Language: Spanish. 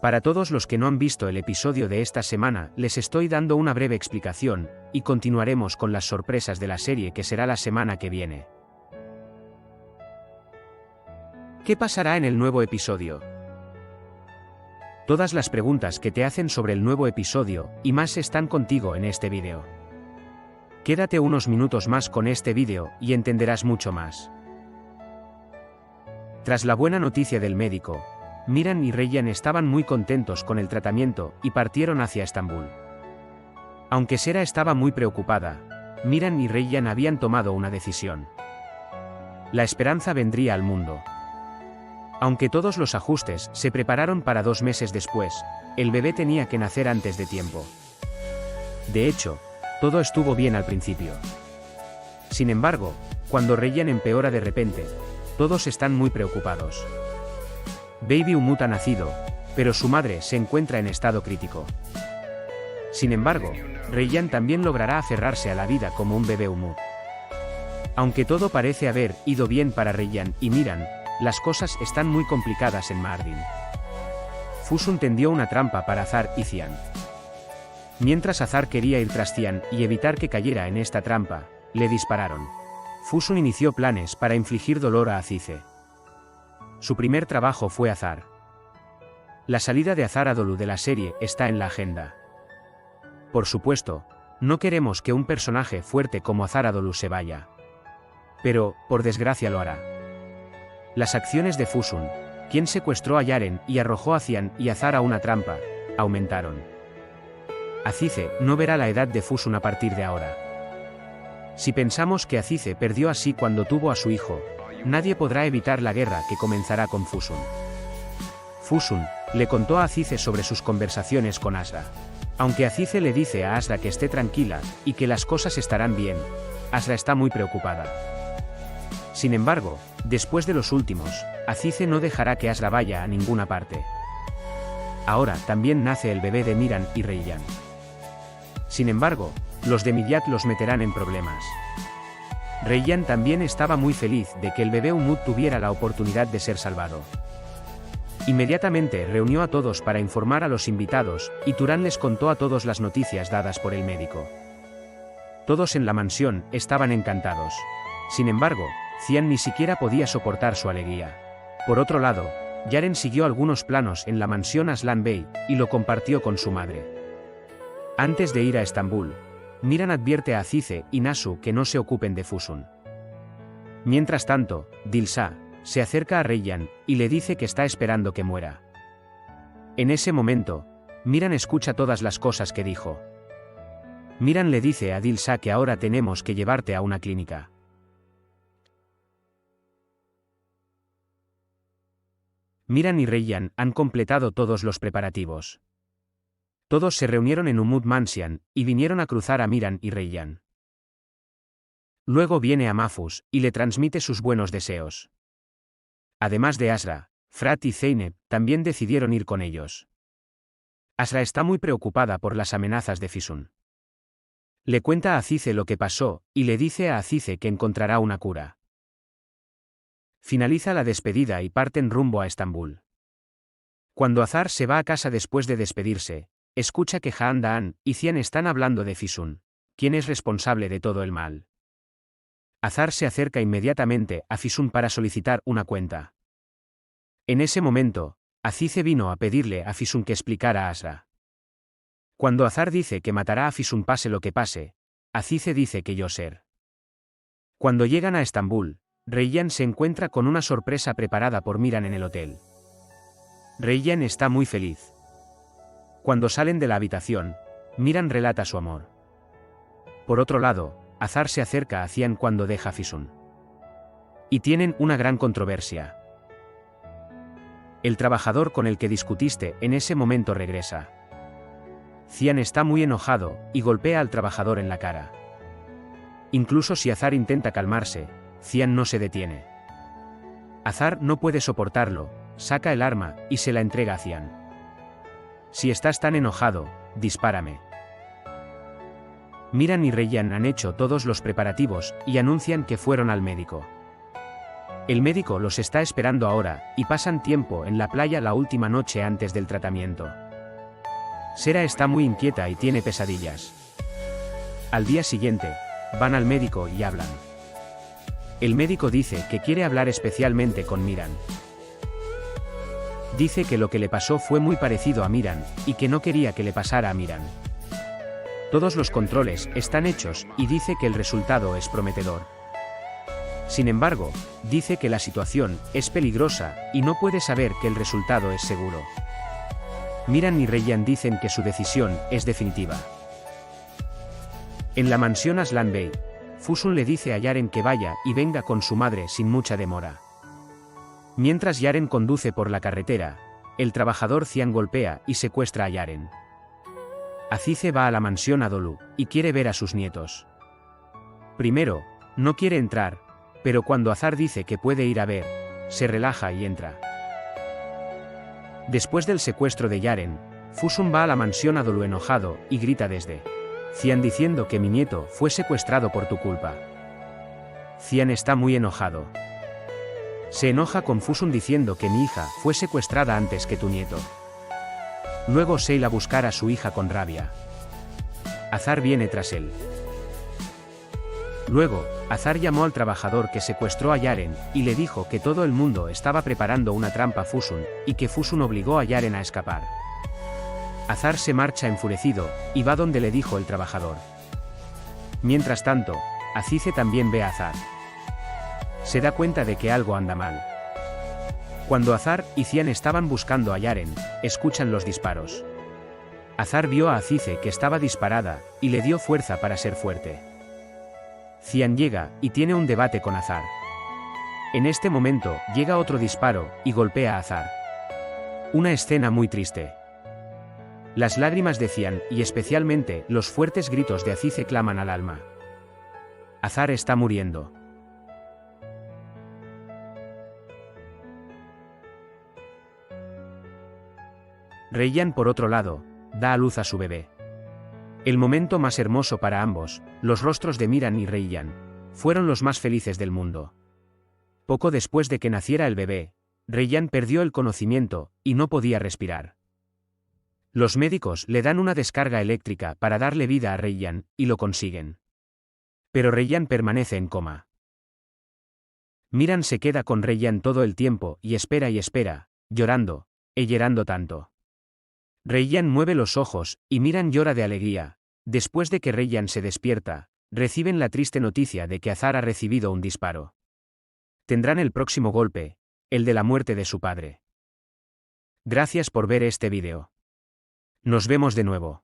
Para todos los que no han visto el episodio de esta semana, les estoy dando una breve explicación, y continuaremos con las sorpresas de la serie que será la semana que viene. ¿Qué pasará en el nuevo episodio? Todas las preguntas que te hacen sobre el nuevo episodio, y más están contigo en este vídeo. Quédate unos minutos más con este vídeo, y entenderás mucho más. Tras la buena noticia del médico, Miran y Reyyan estaban muy contentos con el tratamiento, y partieron hacia Estambul. Aunque Sera estaba muy preocupada, Miran y Reyyan habían tomado una decisión. La esperanza vendría al mundo. Aunque todos los ajustes se prepararon para 2 meses después, el bebé tenía que nacer antes de tiempo. De hecho, todo estuvo bien al principio. Sin embargo, cuando Reyyan empeora de repente, todos están muy preocupados. Baby Umut ha nacido, pero su madre se encuentra en estado crítico. Sin embargo, Reyyan también logrará aferrarse a la vida como un bebé Umut. Aunque todo parece haber ido bien para Reyyan y Miran, las cosas están muy complicadas en Mardin. Fusun tendió una trampa para Azar y Cian. Mientras Azar quería ir tras Cian y evitar que cayera en esta trampa, le dispararon. Fusun inició planes para infligir dolor a Azize. Su primer trabajo fue Azar. La salida de Azar Adolu de la serie está en la agenda. Por supuesto, no queremos que un personaje fuerte como Azar Adolu se vaya. Pero, por desgracia lo hará. Las acciones de Fusun, quien secuestró a Yaren y arrojó a Cian y Azar a una trampa, aumentaron. Azize no verá la edad de Fusun a partir de ahora. Si pensamos que Azize perdió así cuando tuvo a su hijo, nadie podrá evitar la guerra que comenzará con Fusun. Fusun le contó a Azize sobre sus conversaciones con Asra. Aunque Azize le dice a Asra que esté tranquila y que las cosas estarán bien, Asra está muy preocupada. Sin embargo, después de los últimos, Azize no dejará que Asra vaya a ninguna parte. Ahora también nace el bebé de Miran y Reyyan. Sin embargo, los de Midyat los meterán en problemas. Reyyan también estaba muy feliz de que el bebé Umut tuviera la oportunidad de ser salvado. Inmediatamente reunió a todos para informar a los invitados, y Turan les contó a todos las noticias dadas por el médico. Todos en la mansión estaban encantados. Sin embargo, Cian ni siquiera podía soportar su alegría. Por otro lado, Yaren siguió algunos planos en la mansión Aslan Bey, y lo compartió con su madre. Antes de ir a Estambul, Miran advierte a Azize y Nasu que no se ocupen de Fusun. Mientras tanto, Dilsa se acerca a Reyyan y le dice que está esperando que muera. En ese momento, Miran escucha todas las cosas que dijo. Miran le dice a Dilsa que ahora tenemos que llevarte a una clínica. Miran y Reyyan han completado todos los preparativos. Todos se reunieron en Umut Mansion, y vinieron a cruzar a Miran y Reyyan. Luego viene a Mahfuz, y le transmite sus buenos deseos. Además de Asra, Frat y Zeynep también decidieron ir con ellos. Asra está muy preocupada por las amenazas de Fisun. Le cuenta a Azize lo que pasó, y le dice a Azize que encontrará una cura. Finaliza la despedida y parten rumbo a Estambul. Cuando Azar se va a casa después de despedirse, escucha que Haan Daan y Cian están hablando de Fisun, quien es responsable de todo el mal. Azar se acerca inmediatamente a Fisun para solicitar una cuenta. En ese momento, Azize vino a pedirle a Fisun que explicara a Asra. Cuando Azar dice que matará a Fisun pase lo que pase, Azize dice que Yoser. Cuando llegan a Estambul, Reyyan se encuentra con una sorpresa preparada por Miran en el hotel. Reyyan está muy feliz. Cuando salen de la habitación, Miran relata su amor. Por otro lado, Azar se acerca a Cian cuando deja a Fisun. Y tienen una gran controversia. El trabajador con el que discutiste en ese momento regresa. Cian está muy enojado, y golpea al trabajador en la cara. Incluso si Azar intenta calmarse, Cian no se detiene. Azar no puede soportarlo, saca el arma, y se la entrega a Cian. Si estás tan enojado, dispárame. Miran y Reyyan han hecho todos los preparativos, y anuncian que fueron al médico. El médico los está esperando ahora, y pasan tiempo en la playa la última noche antes del tratamiento. Sera está muy inquieta y tiene pesadillas. Al día siguiente, van al médico y hablan. El médico dice que quiere hablar especialmente con Miran. Dice que lo que le pasó fue muy parecido a Miran, y que no quería que le pasara a Miran. Todos los controles están hechos, y dice que el resultado es prometedor. Sin embargo, dice que la situación es peligrosa, y no puede saber que el resultado es seguro. Miran y Reyyan dicen que su decisión es definitiva. En la mansión Aslan Bey, Fusun le dice a Yaren que vaya y venga con su madre sin mucha demora. Mientras Yaren conduce por la carretera, el trabajador Cian golpea y secuestra a Yaren. Azize va a la mansión Adolu, y quiere ver a sus nietos. Primero, no quiere entrar, pero cuando Azar dice que puede ir a ver, se relaja y entra. Después del secuestro de Yaren, Fusun va a la mansión Adolu enojado y grita desde Cian diciendo que mi nieto fue secuestrado por tu culpa. Cian está muy enojado. Se enoja con Fusun diciendo que mi hija fue secuestrada antes que tu nieto. Luego se irá a buscar a su hija con rabia. Azar viene tras él. Luego, Azar llamó al trabajador que secuestró a Yaren, y le dijo que todo el mundo estaba preparando una trampa a Fusun, y que Fusun obligó a Yaren a escapar. Azar se marcha enfurecido, y va donde le dijo el trabajador. Mientras tanto, Azize también ve a Azar. Se da cuenta de que algo anda mal. Cuando Azar y Cian estaban buscando a Yaren, escuchan los disparos. Azar vio a Azize que estaba disparada, y le dio fuerza para ser fuerte. Cian llega, y tiene un debate con Azar. En este momento, llega otro disparo, y golpea a Azar. Una escena muy triste. Las lágrimas de Cian, y especialmente, los fuertes gritos de Azize claman al alma. Azar está muriendo. Reyyan, por otro lado, da a luz a su bebé. El momento más hermoso para ambos, los rostros de Miran y Reyyan, fueron los más felices del mundo. Poco después de que naciera el bebé, Reyyan perdió el conocimiento, y no podía respirar. Los médicos le dan una descarga eléctrica para darle vida a Reyyan, y lo consiguen. Pero Reyyan permanece en coma. Miran se queda con Reyyan todo el tiempo y espera, llorando, llorando tanto. Reyyan mueve los ojos, y Miran llora de alegría. Después de que Reyyan se despierta, reciben la triste noticia de que Azar ha recibido un disparo. Tendrán el próximo golpe, el de la muerte de su padre. Gracias por ver este vídeo. Nos vemos de nuevo.